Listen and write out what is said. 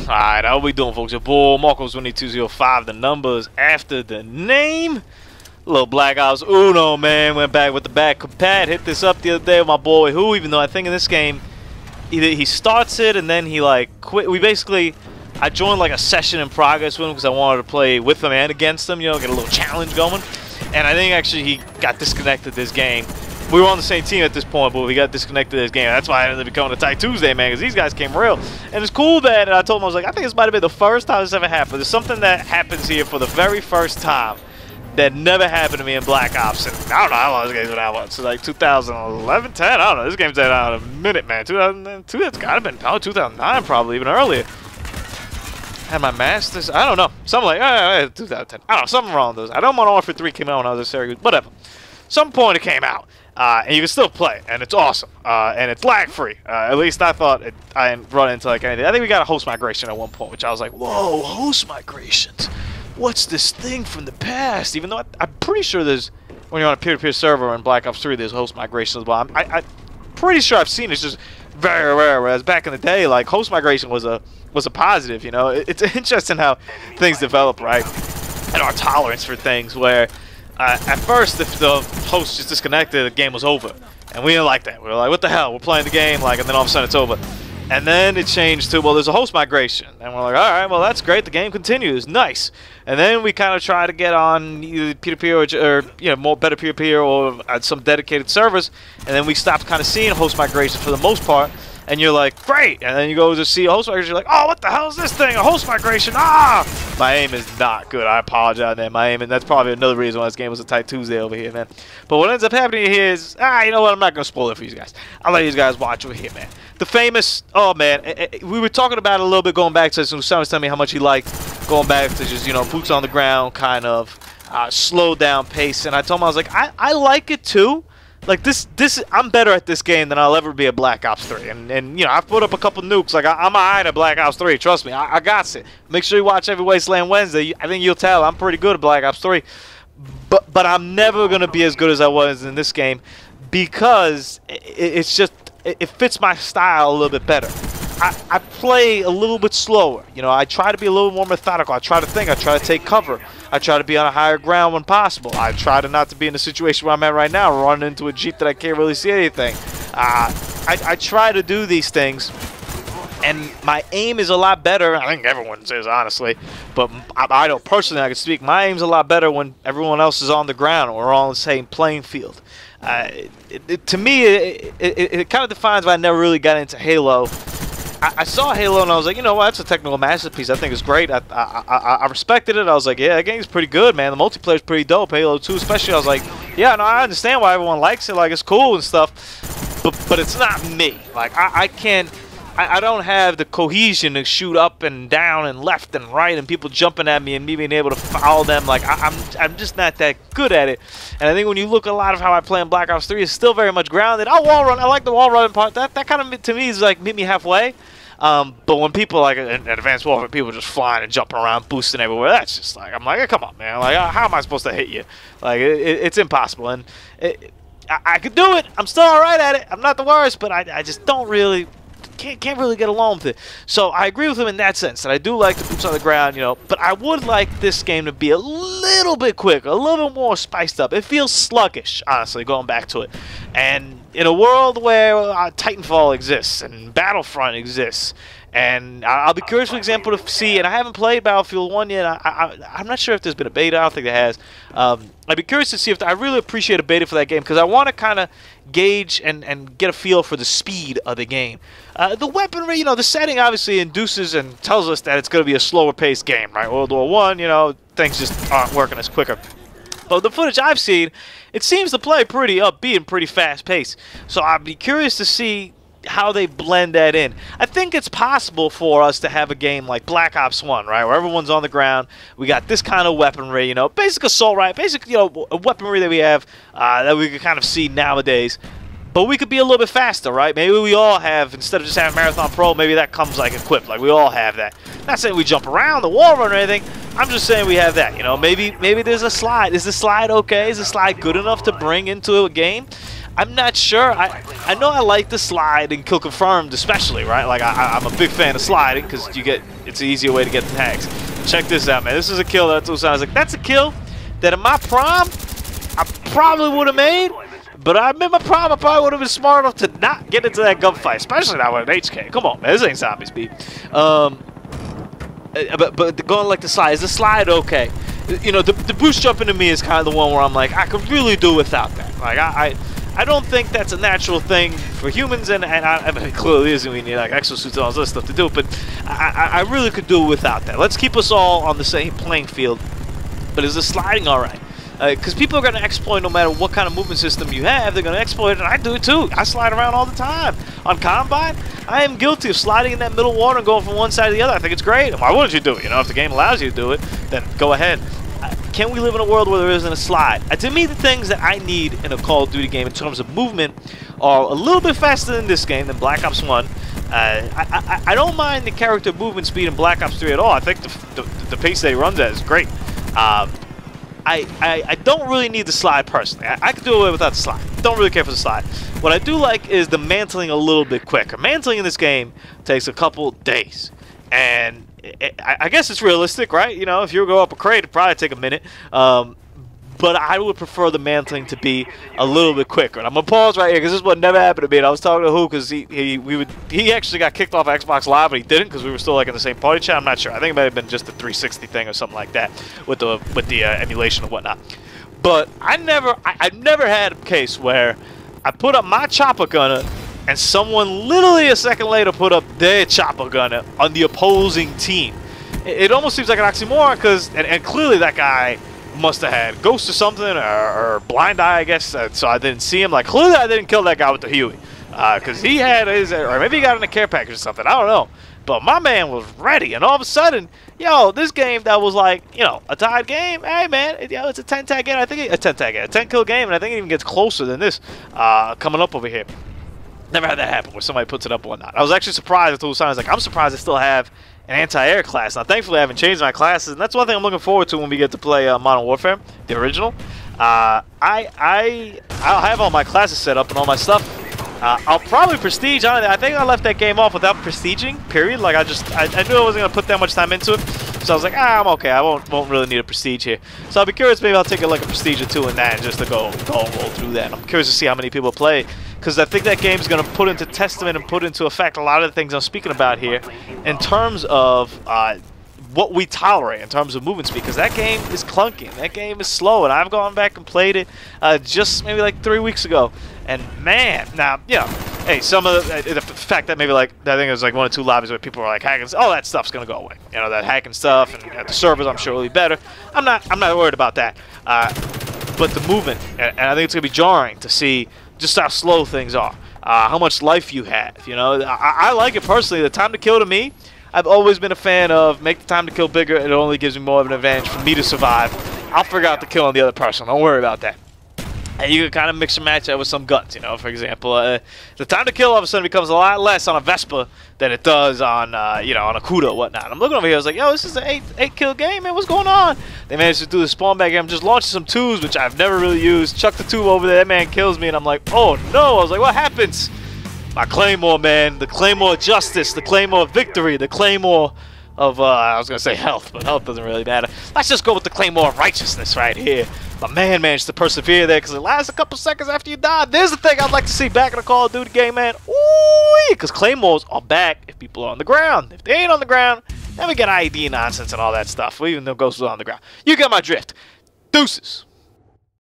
Alright, how we doing, folks? Your boy Marcos 2205. The numbers after the name. Little Black Ops Uno, man. Went back with the back compat. Hit this up the other day with my boy Who, even though I think in this game either he starts it and then he like quit. I joined like a session in progress with him because I wanted to play with him and against him, you know, get a little challenge going. And I think actually he got disconnected this game. We were on the same team at this point, but we got disconnected this game. That's why I ended up becoming a Tight Tuesday, man, because these guys came real. And it's cool that I told him, I was like, I think this might have been the first time this ever happened. There's something that happens here for the very first time that never happened to me in Black Ops. And I don't know how long this game's been out. So like 2011, 10? I don't know. This game's been out in a minute, man. 2002, it's got to have been 2009, probably, even earlier. Had my masters. I don't know. Something like 2010. I don't know. Something wrong with those. I don't want Offer 3 came out when I was in Syracuse. Whatever. Some point it came out. And you can still play it, and it's awesome, and it's lag-free. At least I thought I didn't run into like anything. I think we got a host migration at one point, which I was like, whoa, host migrations. What's this thing from the past? Even though I'm pretty sure there's, when you're on a peer-to-peer server in Black Ops 3, there's host migrations. But I'm pretty sure I've seen it. It's just very rare. Whereas back in the day, like host migration was a positive. You know, it's interesting how things develop, right? And our tolerance for things where. At first, if the host just disconnected, the game was over. And we didn't like that. We were like, what the hell? We're playing the game, like, and then all of a sudden it's over. And then it changed to, well, there's a host migration. And we're like, all right, well, that's great. The game continues. Nice. And then we kind of try to get on either peer-to-peer or you know, more better peer-to-peer or at some dedicated servers. And then we stopped kind of seeing host migration for the most part. And you're like, great. And then you go to see a host migration. You're like, oh, what the hell is this thing? A host migration. Ah! My aim is not good. I apologize, man. My aim, and that's probably another reason why this game was a Tight Tuesday over here, man. But what ends up happening here is, you know what? I'm not going to spoil it for you guys. I'll let you guys watch over here, man. The famous, oh, man. We were talking about it a little bit going back to, someone was telling me how much he liked going back to just, you know, boots on the ground kind of slow down pace. And I told him, I was like, I like it too. Like I'm better at this game than I'll ever be at Black Ops 3, and you know I've put up a couple nukes. Like I'm alright at Black Ops 3. Trust me, I got it. Make sure you watch every Wasteland Wednesday. I think you'll tell I'm pretty good at Black Ops 3, but I'm never gonna be as good as I was in this game because it's just it fits my style a little bit better. I play a little bit slower. You know, I try to be a little more methodical. I try to think. I try to take cover. I try to be on a higher ground when possible. I try to not to be in the situation where I'm at right now, running into a Jeep that I can't really see anything. I try to do these things, and my aim is a lot better. I think everyone's is, honestly. But I don't personally, I can speak. My aim's a lot better when everyone else is on the ground or we're all on the same playing field. To me, it kind of defines why I never really got into Halo. I saw Halo and I was like, you know what, that's a technical masterpiece. I think it's great. I respected it. I was like, yeah, that game's pretty good, man. The multiplayer's pretty dope. Halo 2 especially, I was like, yeah, no, I understand why everyone likes it. Like, it's cool and stuff. But it's not me. Like, I don't have the cohesion to shoot up and down and left and right and people jumping at me and me being able to follow them. Like, I'm just not that good at it. And I think when you look at a lot of how I play in Black Ops 3, it's still very much grounded. I'll wall run. I like the wall running part. That kind of, to me, is like meet me halfway. But when people like in Advanced Warfare, people just flying and jumping around, boosting everywhere, that's just like, I'm like, hey, come on, man. Like, how am I supposed to hit you? Like, it's impossible. And I could do it. I'm still all right at it. I'm not the worst, but I just don't really... Can't really get along with it. So I agree with him in that sense, that I do like the boots on the ground, you know, but I would like this game to be a little bit quicker, a little bit more spiced up. It feels sluggish, honestly, going back to it. And in a world where Titanfall exists and Battlefront exists, and I'll be curious, for example, to see, and I haven't played Battlefield 1 yet. I'm not sure if there's been a beta. I don't think there has. I'd be curious to see if I really appreciate a beta for that game, because I want to kind of gauge and get a feel for the speed of the game. The weaponry, you know, the setting obviously induces and tells us that it's going to be a slower paced game, right? World War I, you know, things just aren't working as quicker. But the footage I've seen, it seems to play pretty upbeat and pretty fast paced. So I'd be curious to see how they blend that in. I think it's possible for us to have a game like Black Ops 1, right, where everyone's on the ground. We got this kind of weaponry, you know, basic assault, right, basic, you know, weaponry that we have that we can kind of see nowadays. But we could be a little bit faster, right? Maybe we all have, instead of just having Marathon Pro, maybe that comes like equipped. Like we all have that. Not saying we jump around the wall run or anything. I'm just saying we have that. You know, maybe there's a slide. Is the slide okay? Is the slide good enough to bring into a game? I'm not sure. I know I like the slide and kill confirmed especially, right? Like I'm a big fan of sliding because it's an easier way to get the tags. Check this out, man. This is a kill that I was like, that's a kill that in my prime I probably would have made. But I'm in my prime, I probably would have been smart enough to not get into that gunfight, especially not with an HK. Come on, man, this ain't zombies, B. But going like the slide, is the slide okay? You know, the boost jumping to me is kind of the one where I'm like, I could really do without that. Like I don't think that's a natural thing for humans, and I mean, it clearly isn't. We need like exosuits and all this stuff to do, but I really could do without that. Let's keep us all on the same playing field. But is the sliding all right? Because people are going to exploit no matter what kind of movement system you have. They're going to exploit it, and I do it too. I slide around all the time. On Combine, I am guilty of sliding in that middle water and going from one side to the other. I think it's great. Why wouldn't you do it? You know, if the game allows you to do it, then go ahead. Can we live in a world where there isn't a slide? To me, the things that I need in a Call of Duty game in terms of movement are a little bit faster than this game, than Black Ops 1. I don't mind the character movement speed in Black Ops 3 at all. I think the pace that he runs at is great. I don't really need the slide personally. I could do away without the slide. Don't really care for the slide. What I do like is the mantling a little bit quicker. Mantling in this game takes a couple days. And I guess it's realistic, right? You know, if you go up a crate, it'd probably take a minute. But I would prefer the mantling to be a little bit quicker. And I'm going to pause right here because this is what never happened to me. And I was talking to Who because he actually got kicked off Xbox Live, but he didn't because we were still like in the same party chat. I'm not sure. I think it might have been just the 360 thing or something like that with the emulation and whatnot. But I've never had a case where I put up my chopper gunner and someone literally a second later put up their chopper gunner on the opposing team. It almost seems like an oxymoron because, and clearly that guy must have had ghost or something, or blind eye, I guess, so I didn't see him. Like, clearly I didn't kill that guy with the Huey, because he had his, or maybe he got in a care package or something, I don't know. But my man was ready, and all of a sudden, yo, this game that was like, you know, a tied game, hey man, it's a 10-tag game, I think, a 10-kill game, and I think it even gets closer than this, coming up over here. Never had that happen where somebody puts it up or whatnot. I was actually surprised at those signs. Like, I'm surprised I still have an anti-air class. Now, thankfully, I haven't changed my classes, and that's one thing I'm looking forward to when we get to play Modern Warfare, the original. I'll have all my classes set up and all my stuff. I'll probably prestige. I think I left that game off without prestiging, period. Like, I knew I wasn't going to put that much time into it. So I was like, I'm okay. I won't really need a prestige here. So I'll be curious. Maybe I'll take like a prestige or two in that just to go and roll through that. I'm curious to see how many people play, because I think that game's going to put into testament and put into effect a lot of the things I'm speaking about here in terms of what we tolerate in terms of movement speed, because that game is clunky. That game is slow, and I've gone back and played it just maybe like 3 weeks ago. And man, now, you know, hey, some of the fact that maybe like, I think it was like 1 or 2 lobbies where people were like hacking, all that stuff's gonna go away. You know, that hacking stuff, and the servers I'm sure will be better. I'm not worried about that. But the movement, and I think it's gonna be jarring to see just how slow things are, how much life you have. You know, I like it personally. The time to kill to me, I've always been a fan of make the time to kill bigger. It only gives me more of an advantage for me to survive. I'll figure out the kill on the other person. Don't worry about that. And you can kind of mix and match that with some guns, you know. For example, the time to kill all of a sudden becomes a lot less on a Vespa than it does on, you know, on a Kuda or whatnot. I'm looking over here, I was like, yo, this is an 8-kill game, man. What's going on? They managed to do the spawn back game. I'm just launching some 2s, which I've never really used. Chuck the 2 over there. That man kills me, and I'm like, oh no. I was like, what happens? My Claymore, man. The Claymore of justice. The Claymore of victory. The Claymore of, I was going to say health, but health doesn't really matter. Let's just go with the Claymore of righteousness right here. My man managed to persevere there because it lasts a couple seconds after you die. There's the thing I'd like to see back in a Call of Duty game, man. Ooh, because Claymores are back if people are on the ground. If they ain't on the ground, then we get IED nonsense and all that stuff. Even though Ghosts are on the ground. You get my drift. Deuces.